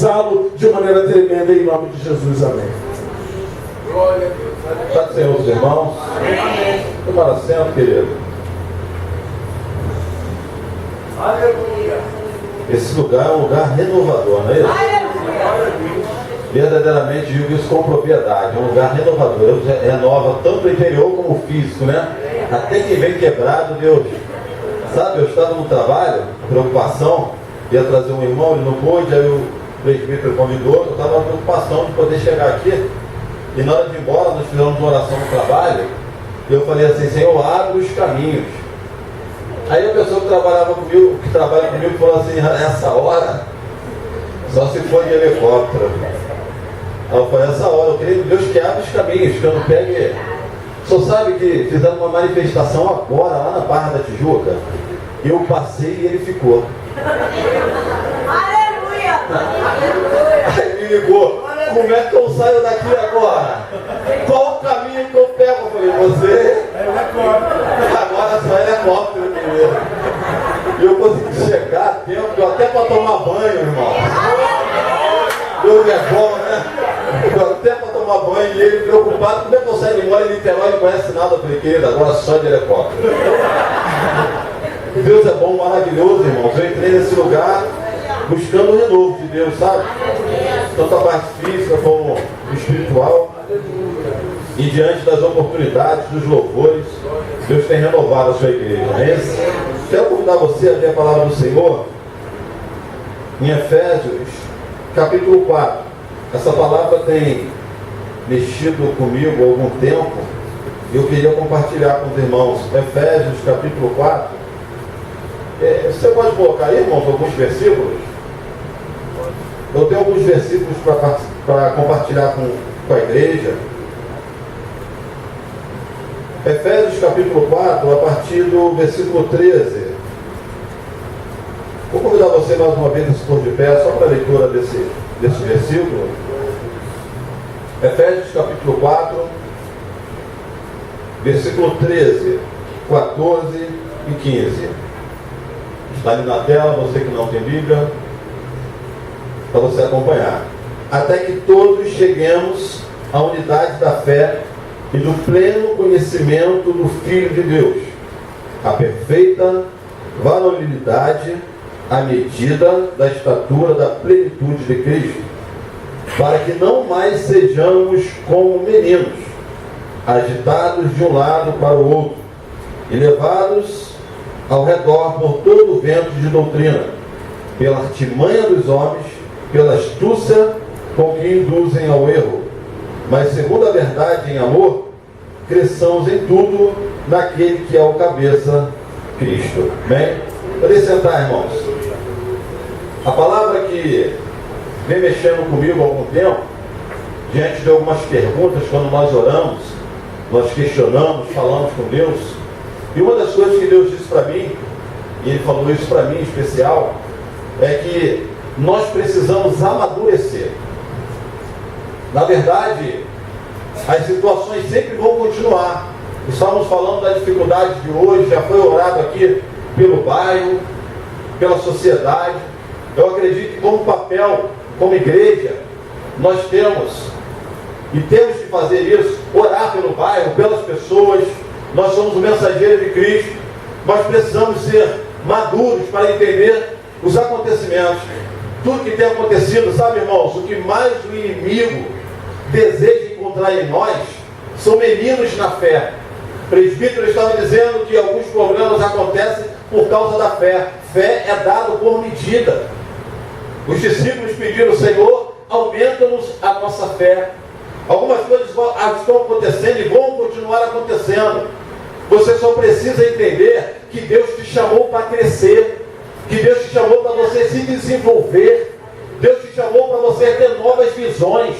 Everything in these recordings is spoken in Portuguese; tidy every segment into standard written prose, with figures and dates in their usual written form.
utilizá-lo de maneira tremenda em nome de Jesus. Amém. Glória a Deus. Está Senhor, os irmãos? Amém. Tomara assento, querido. Aleluia. Esse lugar é um lugar renovador, não é isso? Verdadeiramente digo isso com propriedade. É um lugar renovador. Deus renova tanto o interior como o físico, né? Até quem vem quebrado, Deus. Sabe, eu estava no trabalho, preocupação, ia trazer um irmão, ele não pôde, aí o presbítero convidou, eu estava na preocupação de poder chegar aqui. E na hora de ir embora, nós fizemos uma oração no trabalho, e eu falei assim, Senhor, abre os caminhos. Aí a pessoa que trabalha comigo, falou assim, essa hora, só se for de helicóptero. Aí eu falei, essa hora, eu creio que Deus que abre os caminhos, que eu não pegue. Só sabe que fizeram uma manifestação agora, lá na Barra da Tijuca, eu passei e ele ficou. Aleluia! Aí me ligou, como é que eu saio daqui agora? Qual o caminho que eu pego? Eu falei, você? Agora só é helicóptero primeiro. E eu consegui chegar a tempo, até para tomar banho, irmão. Deus é bom, né? Eu até para tomar banho e ele preocupado, como é que eu saio embora em Niterói, não conhece nada? Eu falei, querido, agora só de helicóptero. Deus é bom, maravilhoso, irmãos. Eu entrei nesse lugar buscando o renovo de Deus, sabe? Tanto a parte física como espiritual. E diante das oportunidades, dos louvores, Deus tem renovado a sua igreja, não é isso? Quero convidar você a ver a palavra do Senhor em Efésios, capítulo 4. Essa palavra tem mexido comigo há algum tempo. Eu queria compartilhar com os irmãos. Efésios, capítulo 4. Você pode colocar aí, irmãos, alguns versículos? Eu tenho alguns versículos para compartilhar com a igreja. Efésios capítulo 4, a partir do versículo 13. Vou convidar você mais uma vez a se pôr de pé, só para a leitura desse versículo. Efésios capítulo 4, versículo 13, 14 e 15. Está ali na tela, você que não tem Bíblia, para você acompanhar. Até que todos cheguemos à unidade da fé e do pleno conhecimento do Filho de Deus, a perfeita varonilidade, à medida da estatura da plenitude de Cristo, para que não mais sejamos como meninos, agitados de um lado para o outro, e levados ao redor por todo o vento de doutrina, pela artimanha dos homens, pela astúcia com que induzem ao erro, mas segundo a verdade em amor, cresçamos em tudo naquele que é o cabeça, Cristo. Bem, podem sentar, irmãos. A palavra que vem mexendo comigo há algum tempo, diante de algumas perguntas, quando nós oramos, nós questionamos, falamos com Deus, e uma das coisas que Deus disse para mim, e Ele falou isso para mim em especial, é que nós precisamos amadurecer. Na verdade, as situações sempre vão continuar. Estamos falando da dificuldade de hoje, já foi orado aqui pelo bairro, pela sociedade. Eu acredito que como papel, como igreja, nós temos que fazer isso, orar pelo bairro, pelas pessoas. Nós somos o mensageiro de Cristo. Nós precisamos ser maduros para entender os acontecimentos. Tudo que tem acontecido, sabe, irmãos, o que mais o inimigo deseja encontrar em nós são meninos na fé. O presbítero estava dizendo que alguns problemas acontecem por causa da fé. Fé é dado por medida. Os discípulos pediram, Senhor, aumenta-nos a nossa fé. Algumas coisas estão acontecendo e vão continuar acontecendo. Você só precisa entender que Deus te chamou para crescer, que Deus te chamou para você se desenvolver, Deus te chamou para você ter novas visões,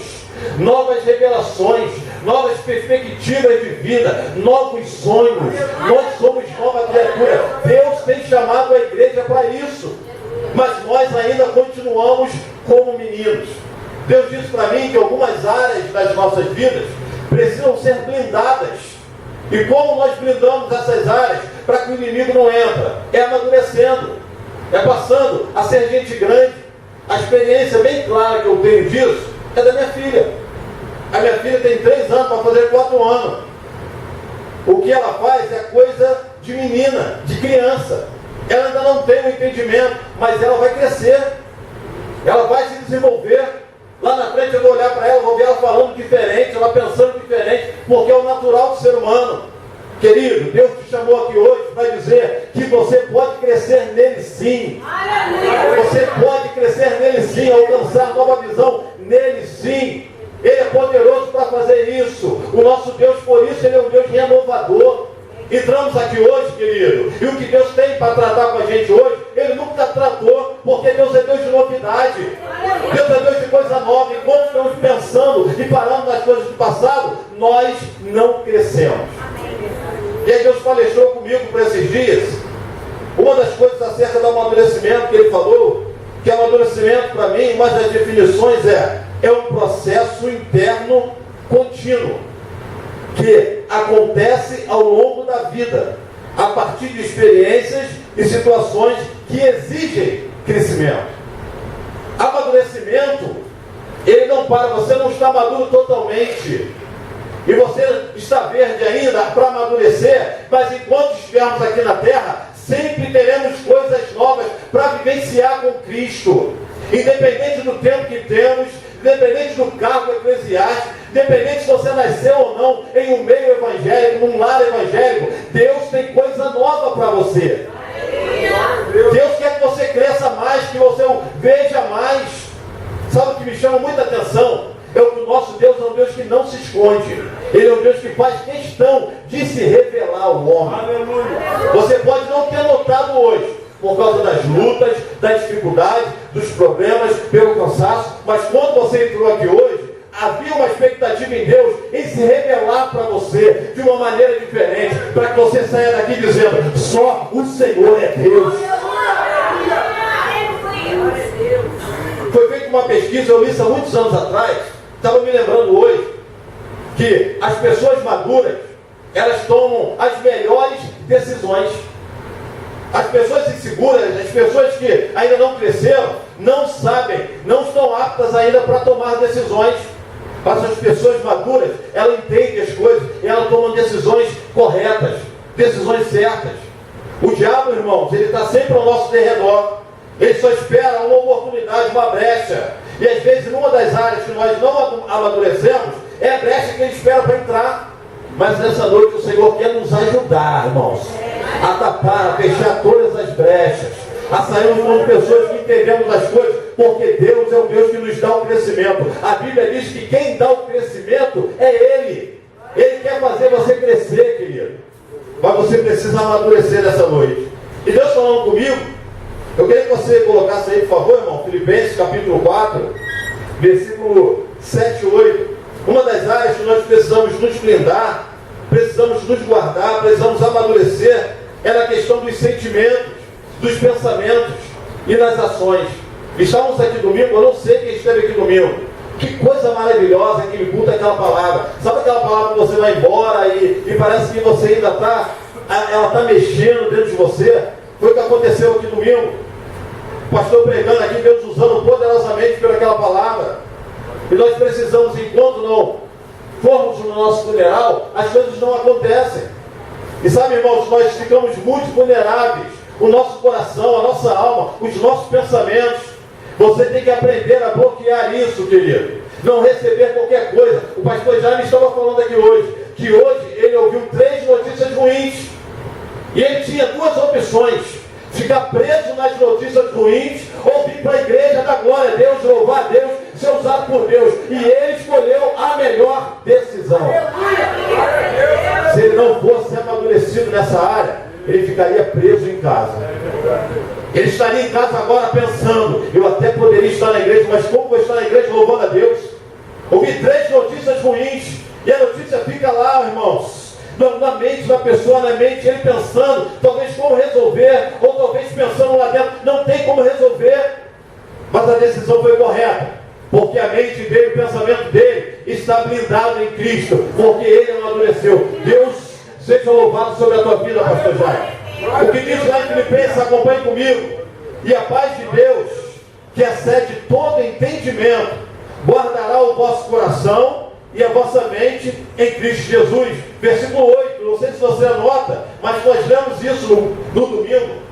novas revelações, novas perspectivas de vida, novos sonhos. Nós somos nova criatura. Deus tem chamado a igreja para isso, mas nós ainda continuamos como meninos. Deus disse para mim que algumas áreas das nossas vidas precisam ser blindadas. E como nós blindamos essas áreas para que o inimigo não entre? É amadurecendo, é passando a ser gente grande, A experiência bem clara que eu tenho disso é da minha filha. A minha filha tem 3 anos para fazer 4 anos. O que ela faz é coisa de menina, de criança. Ela ainda não tem um entendimento, mas ela vai crescer. Ela vai se desenvolver. Lá na frente eu vou olhar para ela, vou ver ela falando diferente, ela pensando diferente, porque é o natural do ser humano. Querido, Deus te chamou aqui hoje para dizer que você pode crescer nele sim. Você pode crescer nele sim, alcançar nova visão nele sim. Ele é poderoso para fazer isso. O nosso Deus, por isso, Ele é um Deus renovador. Entramos aqui hoje, querido, e o que Deus tem para tratar com a gente hoje, Ele nunca tratou, porque Deus é Deus de novidade. Deus é Deus de coisa nova. Enquanto estamos pensando e parando nas coisas do passado, nós não crescemos. E aí Deus palestrou comigo por esses dias. Uma das coisas acerca do amadurecimento que Ele falou, que amadurecimento para mim, uma das definições é um processo interno contínuo, que acontece ao longo da vida, a partir de experiências e situações que exigem crescimento. Amadurecimento, ele não para, você não está maduro totalmente, e você está verde ainda para amadurecer, mas enquanto estivermos aqui na terra, sempre teremos coisas novas para vivenciar com Cristo, independente do tempo que temos, independente do cargo eclesiástico, independente se você nasceu ou não em um meio evangélico, num lar evangélico, Deus tem coisa nova para você. Deus quer que você cresça mais, que você o veja mais. Sabe o que me chama muita atenção? É que o nosso Deus é um Deus que não se esconde. Ele é um Deus que faz questão de se revelar ao homem. Você pode não ter notado hoje, por causa das lutas, das dificuldades, dos problemas, pelo cansaço, mas quando você entrou aqui hoje, havia uma expectativa em Deus em se revelar para você de uma maneira diferente, para que você saia daqui dizendo: só o Senhor é Deus. Foi feita uma pesquisa, eu li isso há muitos anos atrás, estava me lembrando hoje, que as pessoas maduras, elas tomam as melhores decisões. As pessoas inseguras, as pessoas que ainda não cresceram, não sabem, não estão aptas ainda para tomar decisões. Mas as pessoas maduras, elas entendem as coisas e elas tomam decisões corretas, decisões certas. O diabo, irmãos, ele está sempre ao nosso derredor. Ele só espera uma oportunidade, uma brecha. E às vezes, numa das áreas que nós não amadurecemos, é a brecha que ele espera para entrar. Mas nessa noite o Senhor quer nos ajudar, irmãos, a tapar, a fechar todas as brechas, a sairmos como pessoas que entendemos as coisas, porque Deus é o Deus que nos dá o crescimento. A Bíblia diz que quem dá o crescimento é Ele. Ele quer fazer você crescer, querido. Mas você precisa amadurecer nessa noite. E Deus falando comigo, eu queria que você colocasse aí, por favor, irmão, Filipenses capítulo 4, versículo 7 e 8. Uma das áreas que nós precisamos nos blindar, precisamos nos guardar, precisamos amadurecer, é na questão dos sentimentos, dos pensamentos e das ações. Estávamos aqui domingo, eu não sei quem esteve aqui domingo. Que coisa maravilhosa que me culta aquela palavra. Sabe aquela palavra que você vai embora e parece que você ainda está, ela está mexendo dentro de você? Foi o que aconteceu aqui domingo. O pastor pregando aqui, Deus usando poderosamente por aquela palavra. E nós precisamos, enquanto não formos no nosso funeral, as coisas não acontecem. E sabe, irmãos, nós ficamos muito vulneráveis. O nosso coração, a nossa alma, os nossos pensamentos. Você tem que aprender a bloquear isso, querido. Não receber qualquer coisa. O pastor Jaime estava falando aqui hoje, que hoje ele ouviu 3 notícias ruins. E ele tinha 2 opções: ficar preso nas notícias ruins, ou vir para a igreja da glória a Deus, louvar a Deus, ser usado por Deus. E ele escolheu a melhor decisão. Se ele não fosse amadurecido nessa área, ele ficaria preso em casa. Ele estaria em casa agora pensando: eu até poderia estar na igreja, mas como vou estar na igreja louvando a Deus? Ouvi 3 notícias ruins, e a notícia fica lá, irmãos, na mente da pessoa, na mente, ele pensando, talvez como resolver, ou talvez pensando lá dentro, não tem como resolver, mas a decisão foi correta, porque a mente dele, o pensamento dele, está blindado em Cristo, porque ele amadureceu. Deus seja louvado sobre a tua vida, pastor Jaime. O que diz lá em Filipenses, acompanhe comigo. E a paz de Deus, que excede todo entendimento, guardará o vosso coração e a vossa mente em Cristo Jesus. Versículo 8, não sei se você anota, mas nós lemos isso no domingo.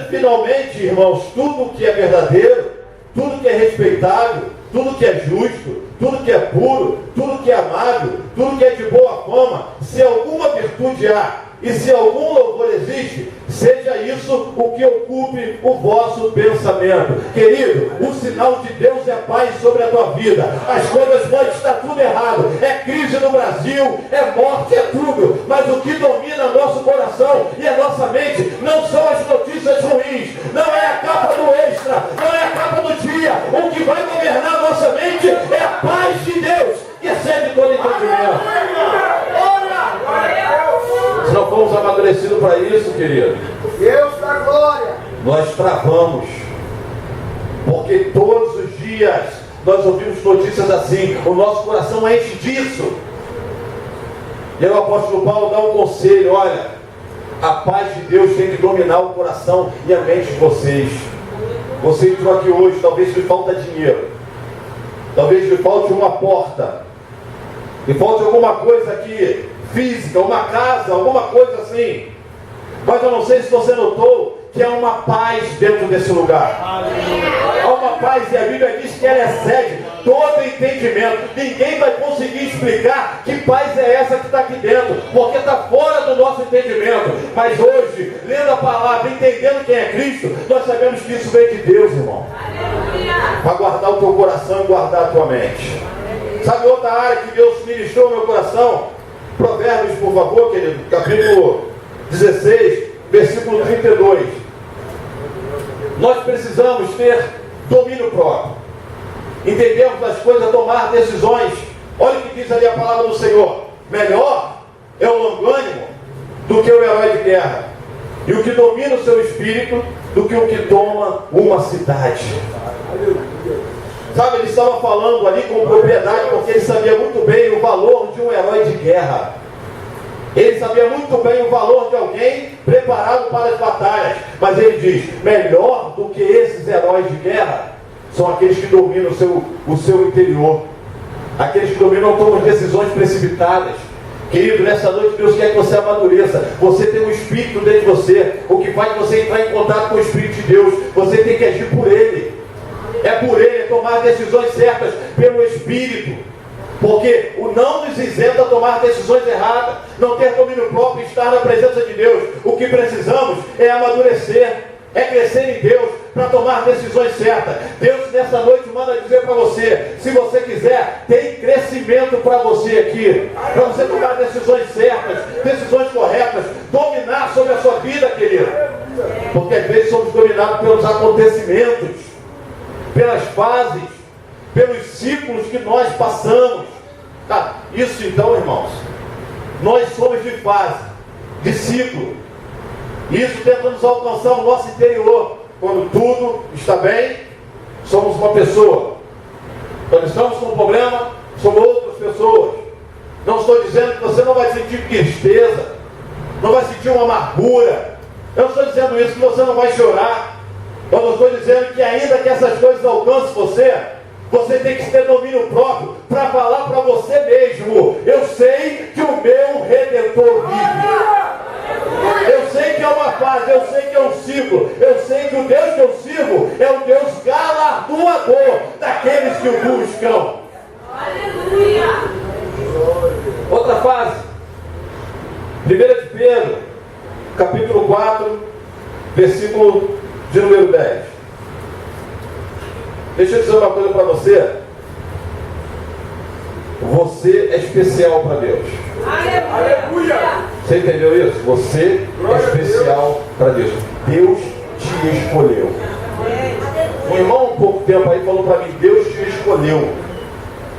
Finalmente, irmãos, tudo que é verdadeiro, tudo que é respeitável, tudo que é justo, tudo que é puro, tudo que é amável, tudo que é de boa fama, se alguma virtude há e se algum louvor existe, seja isso o que ocupe o vosso pensamento. Querido, o sinal de Deus é paz sobre a tua vida. As coisas podem estar tudo errado, é crise no Brasil, é morte, é tudo, mas o que domina nosso coração e a nossa mente não são as notícias ruins, não é a capa do Extra, não é a capa do dia. O que vai governar nossa mente é a paz de Deus, que excede todo entendimento. Se não fomos amadurecidos para isso, querido, Deus da glória. nós travamos. Porque todos os dias nós ouvimos notícias assim, o nosso coração enche disso. E aí o apóstolo Paulo dá um conselho: olha, a paz de Deus tem que dominar o coração e a mente de vocês. Você entrou aqui hoje, talvez lhe falta dinheiro, talvez lhe falte uma porta, lhe falte alguma coisa aqui física, uma casa, alguma coisa assim. Mas eu não sei se você notou que há uma paz dentro desse lugar. Há uma paz, e a Bíblia diz que ela excede todo entendimento. Ninguém vai conseguir explicar que paz é essa que está aqui dentro, porque está fora do nosso entendimento. Mas hoje, lendo a palavra, entendendo quem é Cristo, nós sabemos que isso vem de Deus, irmão, para guardar o teu coração e guardar a tua mente. Sabe outra área que Deus ministrou no meu coração? Provérbios, por favor, querido, capítulo 16, versículo 32. Nós precisamos ter domínio próprio, entendemos as coisas, tomar decisões. Olha o que diz ali a palavra do Senhor: melhor é o longânimo do que o herói de guerra, e o que domina o seu espírito do que o que toma uma cidade. Sabe, ele estava falando ali com propriedade, porque ele sabia muito bem o valor de um herói de guerra. Ele sabia muito bem o valor de alguém preparado para as batalhas. Mas ele diz: melhor do que esses heróis de guerra são aqueles que dominam o seu interior. Aqueles que dominam, tomam decisões precipitadas. Querido, nessa noite Deus quer que você amadureça. Você tem um Espírito dentro de você. O que faz você entrar em contato com o Espírito de Deus, você tem que agir por Ele. É por Ele, é tomar decisões certas pelo Espírito. Porque o não nos isenta a tomar decisões erradas, não ter domínio próprio e estar na presença de Deus. O que precisamos é amadurecer, é crescer em Deus para tomar decisões certas. Deus nessa noite manda dizer para você: se você quiser, tem crescimento para você aqui, para você tomar decisões certas, decisões corretas, dominar sobre a sua vida, querido. Porque às vezes somos dominados pelos acontecimentos, pelas fases, pelos ciclos que nós passamos. Isso então, irmãos, nós somos de fase, de ciclo. Isso tenta nos alcançar o nosso interior. Quando tudo está bem, somos uma pessoa. Quando estamos com um problema, somos outras pessoas. Não estou dizendo que você não vai sentir tristeza, não vai sentir uma amargura. Eu não estou dizendo isso, que você não vai chorar. Eu não estou dizendo que ainda que essas coisas alcancem você, você tem que ter domínio próprio para falar para você mesmo: eu sei que o meu Redentor vive. Eu sei que é uma fase, eu sei que é um ciclo, eu sei que o Deus que eu sirvo é o Deus galardoador daqueles que o buscam. Aleluia! Outra fase, 1 de Pedro, capítulo 4, versículo de número 10. Deixa eu dizer uma coisa para você. Você é especial para Deus. Aleluia! Você entendeu isso? Você é especial para Deus. Deus te escolheu. Um irmão, há pouco tempo aí, falou para mim: Deus te escolheu.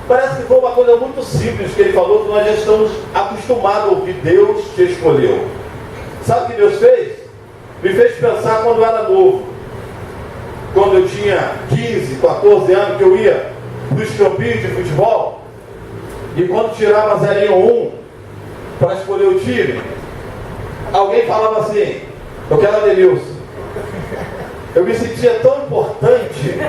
Parece que foi uma coisa muito simples que ele falou, que nós já estamos acostumados a ouvir: Deus te escolheu. Sabe o que Deus fez? Me fez pensar quando eu era novo. Quando eu tinha 15, 14 anos, que eu ia para os campinhos de futebol, e quando tirava 0-1 para escolher o time, alguém falava assim: eu quero Adenilson. Eu me sentia tão importante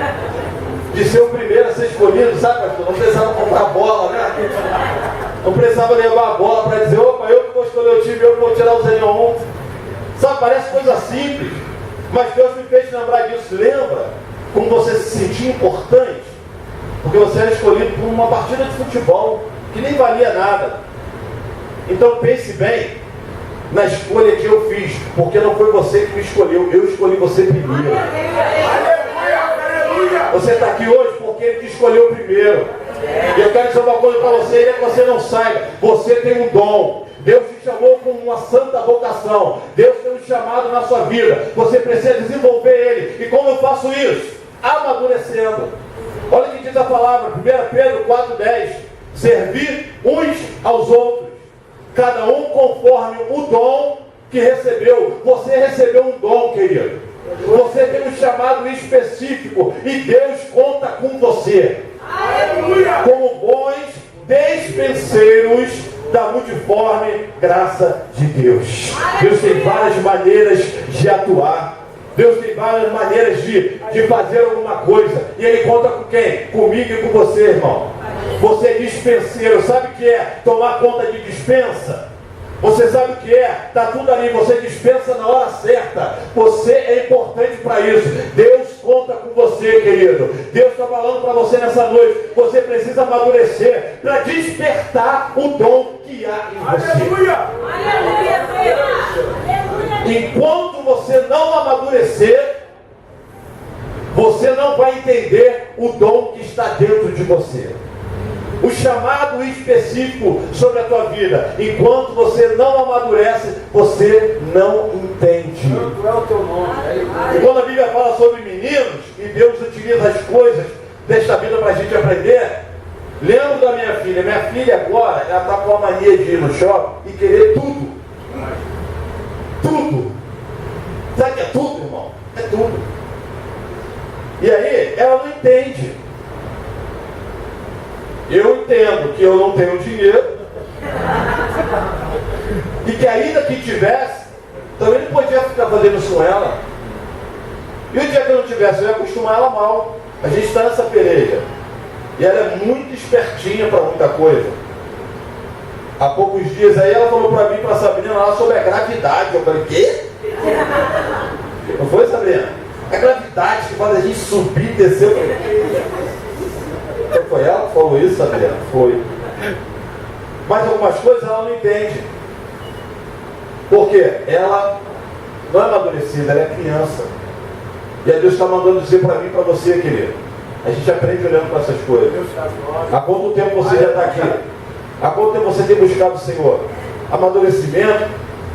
de ser o primeiro a ser escolhido, sabe, pastor? Não precisava comprar bola, né? Não precisava levar a bola para dizer, opa, eu que vou escolher o time, eu que vou tirar o 01. Sabe, parece coisa simples, mas Deus me fez lembrar disso. Lembra como você se sentia importante? Porque você era escolhido por uma partida de futebol que nem valia nada. Então pense bem na escolha que eu fiz, porque não foi você que me escolheu, eu escolhi você primeiro. Você está aqui hoje porque Ele te escolheu primeiro. E eu quero dizer uma coisa para você, e é que você não saiba, você tem um dom. Deus te chamou com uma santa vocação. Deus tem um chamado na sua vida. Você precisa desenvolver ele. E como eu faço isso? Amadurecendo. Olha o que diz a palavra, 1 Pedro 4,10. Servir uns aos outros, cada um conforme o dom que recebeu. Você recebeu um dom, querido. Você tem um chamado específico e Deus conta com você. Aleluia! Como bons despenseiros da multiforme graça de Deus. Deus tem várias maneiras de atuar. Deus tem várias maneiras de fazer alguma coisa. E Ele conta com quem? Comigo e com você, irmão. Você é dispenseiro. Sabe o que é tomar conta de dispensa? Você sabe o que é? Está tudo ali, você dispensa na hora certa. Você é importante para isso. Deus conta com você, querido. Deus está falando para você nessa noite. Você precisa amadurecer para despertar o dom que há em você. Aleluia! Enquanto você não amadurecer, você não vai entender o dom que está dentro de você. O chamado específico sobre a tua vida. Enquanto você não amadurece, você não entende. Qual é o teu nome? E quando a Bíblia fala sobre meninos, e Deus utiliza as coisas desta vida para a gente aprender, lembro da minha filha. Minha filha agora, ela está com a mania de ir no shopping e querer tudo. Tudo. Sabe o que é tudo, irmão? É tudo. E aí, ela não entende. Eu entendo que eu não tenho dinheiro e que ainda que tivesse, também não podia ficar fazendo isso com ela. E o dia que eu não tivesse, eu ia acostumar ela mal. A gente está nessa peleja. E ela é muito espertinha para muita coisa. Há poucos dias aí ela falou para mim, para a Sabrina, lá sobre a gravidade. Eu falei, quê? Não foi, Sabrina? A gravidade que faz a gente subir e descer. Eu falei, foi ela que falou isso, Sabrina? Foi. Mas algumas coisas ela não entende. Porque ela não é amadurecida, ela é criança. E aí Deus está mandando dizer para mim e para você, querido. A gente aprende olhando para essas coisas. Há quanto tempo você já está aqui? Há quanto tempo você tem buscado o Senhor? Amadurecimento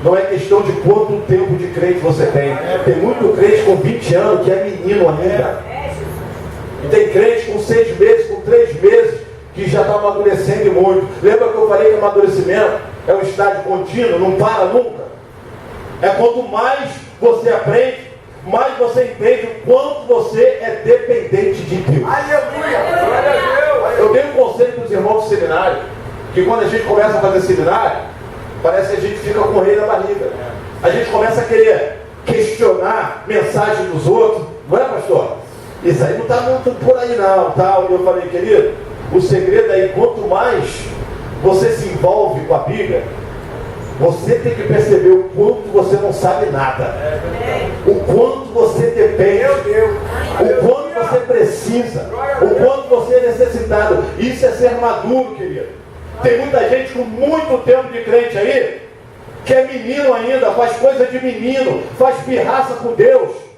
não é questão de quanto tempo de crente você tem. Tem muito crente com 20 anos que é menino ainda. E tem crente com 6 meses, com 3 meses, que já está amadurecendo muito. Lembra que eu falei que amadurecimento é um estágio contínuo, não para nunca? É quanto mais você aprende, mais você entende o quanto você é dependente de Deus. Aleluia! Eu dei um conselho para os irmãos do seminário, que quando a gente começa a fazer seminário, parece que a gente fica com o rei na barriga. A gente começa a querer questionar mensagem dos outros, não é, pastor? Isso aí não está muito por aí não, tal. Eu falei, querido, o segredo aí, quanto mais você se envolve com a Bíblia, você tem que perceber o quanto você não sabe nada, o quanto você depende, o quanto você precisa, o quanto você é necessitado. Isso é ser maduro, querido. Tem muita gente com muito tempo de crente aí, que é menino ainda, faz coisa de menino, faz pirraça com Deus.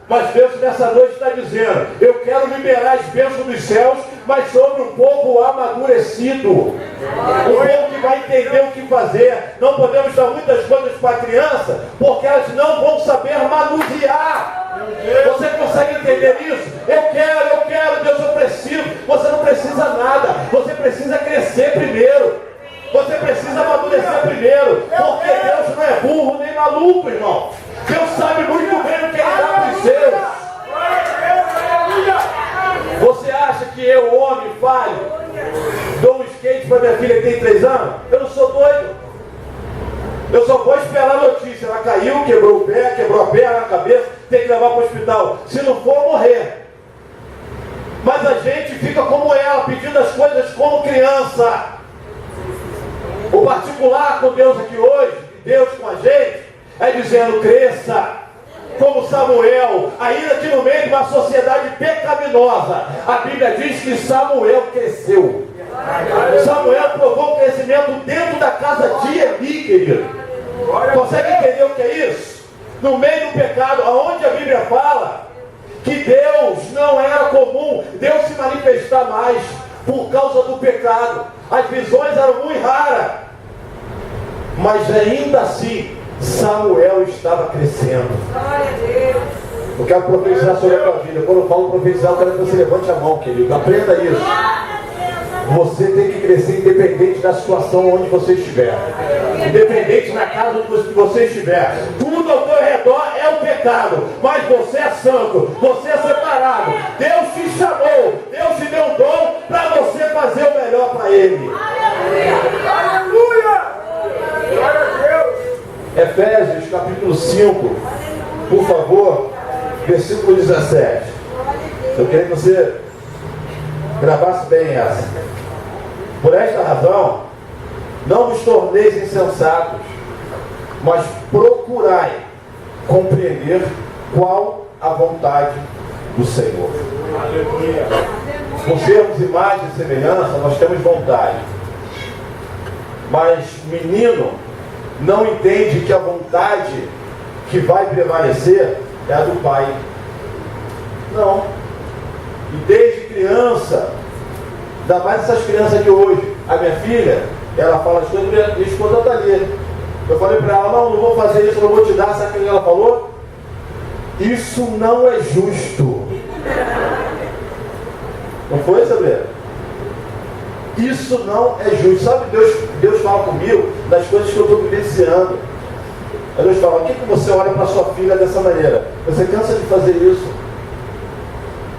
Mas Deus nessa noite está dizendo, eu quero liberar as bênçãos dos céus, mas sobre um povo amadurecido. Um povo que vai entender o que fazer. Não podemos dar muitas coisas para a criança, porque elas não vão saber manusear. Você consegue entender isso? Eu quero, Deus, eu preciso. Você não precisa nada, você precisa crescer primeiro. Você precisa amadurecer primeiro, porque Deus não é burro nem maluco, irmão. Deus sabe muito bem o que Ele dá para os seus. Você acha que eu, homem, falho, dou um skate para minha filha que tem 3 anos? Eu não sou doido. Eu só vou esperar a notícia. Ela caiu, quebrou o pé, quebrou a perna, a cabeça. tem que levar para o hospital. Se não for, morrer. Mas a gente fica como ela, pedindo as coisas como criança. O particular com Deus aqui hoje, Deus com a gente, é dizendo: cresça, como Samuel, ainda que no meio de uma sociedade pecaminosa. A Bíblia diz que Samuel cresceu. Samuel provou o crescimento dentro da casa de Eli, querido. Consegue entender o que é isso? No meio do pecado, aonde a Bíblia fala que Deus não era comum Deus se manifestar mais por causa do pecado. As visões eram muito raras, mas ainda assim Samuel estava crescendo. Eu quero profetizar sobre a tua vida. Quando eu falo profetizar, eu quero que você levante a mão, querido. Aprenda isso. Você tem que crescer independente da situação onde você estiver. Independente da casa onde você estiver. Tudo ao teu redor é o pecado. Mas você é santo. Você é separado. Deus te chamou. Deus te deu um dom para você fazer o melhor para Ele. Aleluia! Glória a Deus! Efésios capítulo 5. Por favor. Versículo 17. Eu queria que você gravasse bem essa. Por esta razão, não vos torneis insensatos, mas procurai compreender qual a vontade do Senhor. Aleluia! Por sermos imagem e semelhança, nós temos vontade. Mas menino não entende que a vontade que vai prevalecer é a do pai. Não. E desde criança, ainda mais essas crianças de hoje, a minha filha, ela fala as coisas, minha esposa está ali. Eu falei para ela: não vou fazer isso, não vou te dar. Sabe o que ela falou? Isso não é justo. Não foi, Sabrina? Isso não é justo. Sabe, Deus fala comigo das coisas que eu estou vivenciando. Aí Deus fala: por que você olha para sua filha dessa maneira? Você cansa de fazer isso.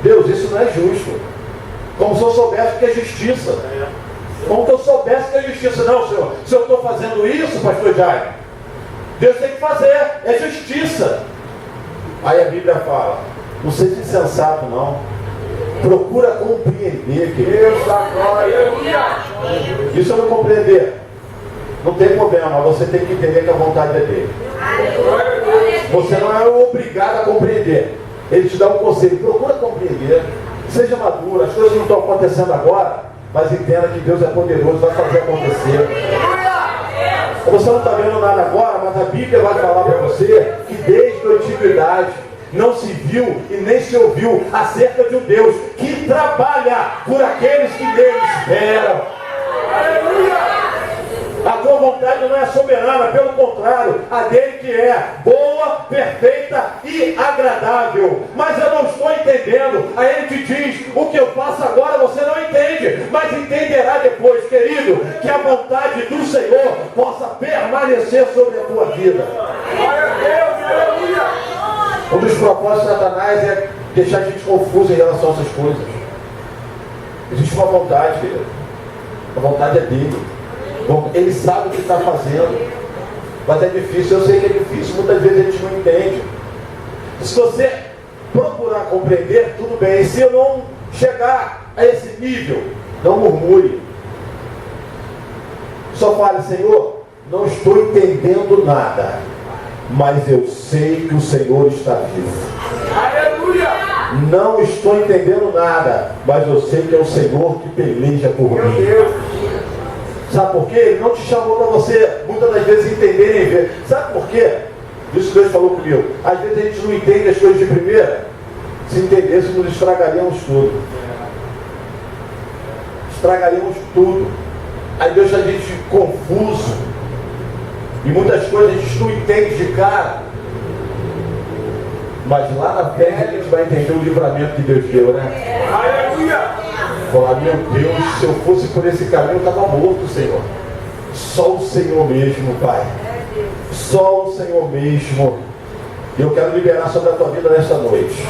Deus, isso não é justo. Como se eu soubesse que é justiça. Como que eu soubesse que é justiça. Não, Senhor, se eu estou fazendo isso, pastor Jair, Deus tem que fazer, é justiça. Aí a Bíblia fala: não seja insensato, não. Procura compreender, querido. Deus da glória! Isso eu não compreender, não tem problema, você tem que entender que a vontade é dele. Você não é obrigado a compreender. Ele te dá um conselho: procura compreender, seja maduro. As coisas não estão acontecendo agora, mas entenda que Deus é poderoso, vai fazer acontecer. Você não está vendo nada agora, mas a Bíblia vai falar para você que desde a antiguidade não se viu e nem se ouviu acerca de um Deus que trabalha por aqueles que nele esperam. Aleluia! A tua vontade não é soberana, pelo contrário, a dele que é boa, perfeita e agradável. Mas eu não estou entendendo. Aí ele te diz: o que eu faço agora você não entende, mas entenderá depois, querido, que a vontade do Senhor possa permanecer sobre a tua vida. Glória a Deus! Aleluia! Um dos propósitos de Satanás é deixar a gente confuso em relação a essas coisas. Existe uma vontade, querido. A vontade é dele. Bom, ele sabe o que está fazendo. Mas é difícil, eu sei que é difícil. Muitas vezes a gente não entende. Se você procurar compreender, tudo bem. E se eu não chegar a esse nível, não murmure. Só fale: Senhor, não estou entendendo nada, mas eu sei que o Senhor está vivo. Aleluia! Não estou entendendo nada, mas eu sei que é o Senhor que peleja por Meu mim. Deus! Sabe por quê? Ele não te chamou para você muitas das vezes entender e ver. Sabe por quê? Isso Deus falou comigo. Às vezes a gente não entende as coisas de primeira. Se entendêssemos, estragaríamos tudo. Estragaríamos tudo. Aí Deus deixa a gente confuso. E muitas coisas a gente não entende de cara. Mas lá na frente a gente vai entender o livramento que Deus deu, né? Aleluia! Falar: meu Deus, se eu fosse por esse caminho eu estava morto, Senhor. Só o Senhor mesmo, Pai. Só o Senhor mesmo. E eu quero liberar sobre a tua vida nesta noite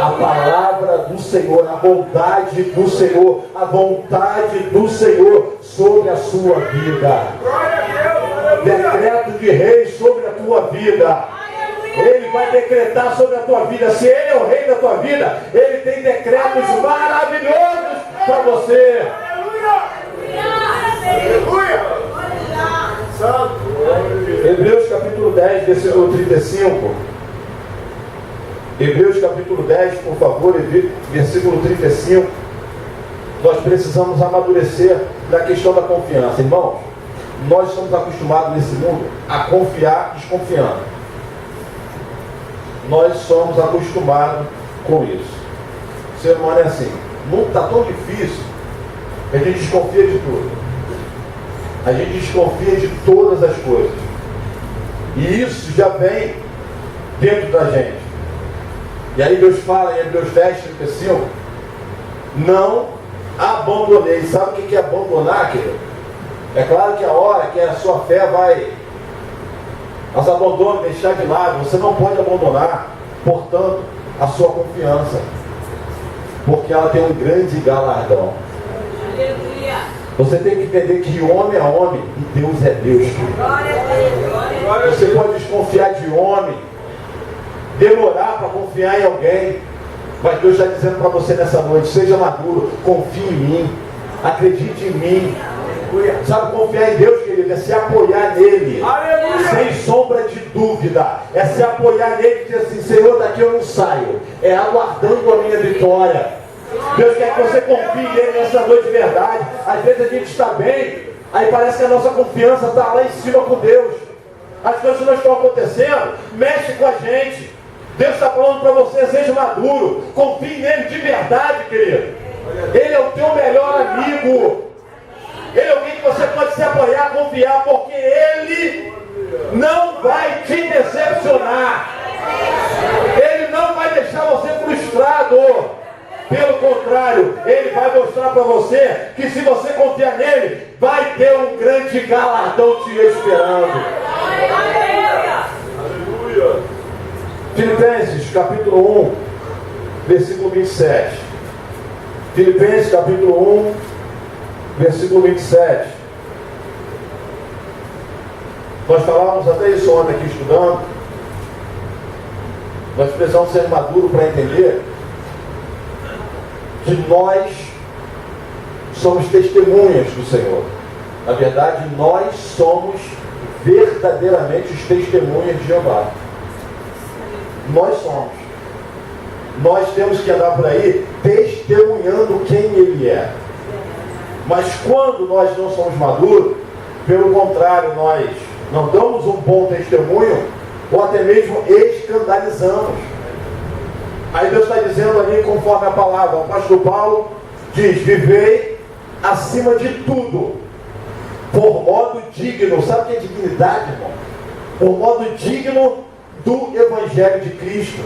a palavra do Senhor, a vontade do Senhor, a vontade do Senhor sobre a sua vida. Glória a Deus! Aleluia! Decreto de rei sobre a tua vida. Ele vai decretar sobre a tua vida. Se Ele é o rei da tua vida, Ele tem decretos maravilhosos para você. Aleluia. Santo. Hebreus capítulo 10, versículo 35. Hebreus capítulo 10, por favor, versículo 35. Nós precisamos amadurecer na questão da confiança. Irmãos, nós estamos acostumados nesse mundo a confiar desconfiando. Nós somos acostumados com isso. O ser humano é assim. O mundo está tão difícil que a gente desconfia de tudo. A gente desconfia de todas as coisas. E isso já vem dentro da gente. E aí Deus fala em Hebreus 10, 35, não abandonei. Sabe o que é abandonar, querido? É claro que a hora que a sua fé vai, mas abandone, deixar de lado. Você não pode abandonar, portanto, a sua confiança, porque ela tem um grande galardão. Você tem que entender que homem é homem e Deus é Deus. Você pode desconfiar de homem, demorar para confiar em alguém, mas Deus está dizendo para você nessa noite: seja maduro, confie em mim, acredite em mim. Sabe, confiar em Deus, querido, é se apoiar nele. Aleluia. Sem sombra de dúvida. É se apoiar nele e dizer assim: Senhor, daqui eu não saio. É aguardando a minha vitória. Deus quer que você confie nele nessa noite de verdade. Às vezes a gente está bem, aí parece que a nossa confiança está lá em cima com Deus. As coisas não estão acontecendo, mexe com a gente. Deus está falando para você: seja maduro, confie nele de verdade, querido. Ele é o teu melhor amigo. Ele é alguém que você pode se apoiar, confiar, porque Ele não vai te decepcionar. Ele não vai deixar você frustrado. Pelo contrário, Ele vai mostrar para você que se você confiar nele, vai ter um grande galardão te esperando. Aleluia. Filipenses capítulo 1, versículo 27. Filipenses capítulo 1, versículo 27. Nós falávamos até isso ontem aqui estudando. Nós precisamos ser maduros para entender que nós somos testemunhas do Senhor. Na verdade, nós somos verdadeiramente os testemunhas de Jeová. Nós somos. Nós temos que andar por aí testemunhando quem Ele é. Mas quando nós não somos maduros, pelo contrário, nós não damos um bom testemunho, ou até mesmo escandalizamos. Aí Deus está dizendo ali, conforme a palavra, o apóstolo Paulo diz: vivei acima de tudo, por modo digno. Sabe o que é dignidade, irmão? Por modo digno do Evangelho de Cristo,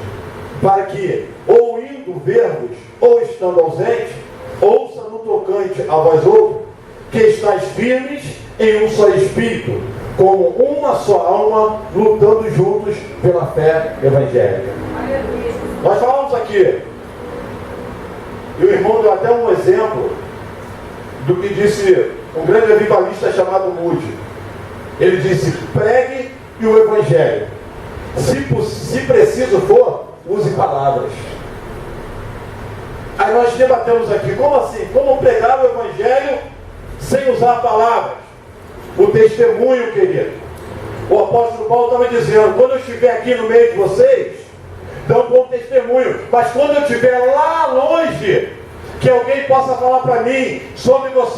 para que, ou indo ver-vos, ou estando ausente, ouça no tocante a vós outros, que estáis firmes em um só espírito, como uma só alma, lutando juntos pela fé evangélica. Nós falamos aqui, e o irmão deu até um exemplo do que disse um grande avivalista chamado Moody. Ele disse: pregue e o evangelho. Se preciso for, use palavras. Aí nós debatemos aqui: como assim? Como pregar o evangelho sem usar palavras? O testemunho, querido. O apóstolo Paulo estava dizendo: quando eu estiver aqui no meio de vocês, dão um bom testemunho. Mas quando eu estiver lá longe, que alguém possa falar para mim sobre você.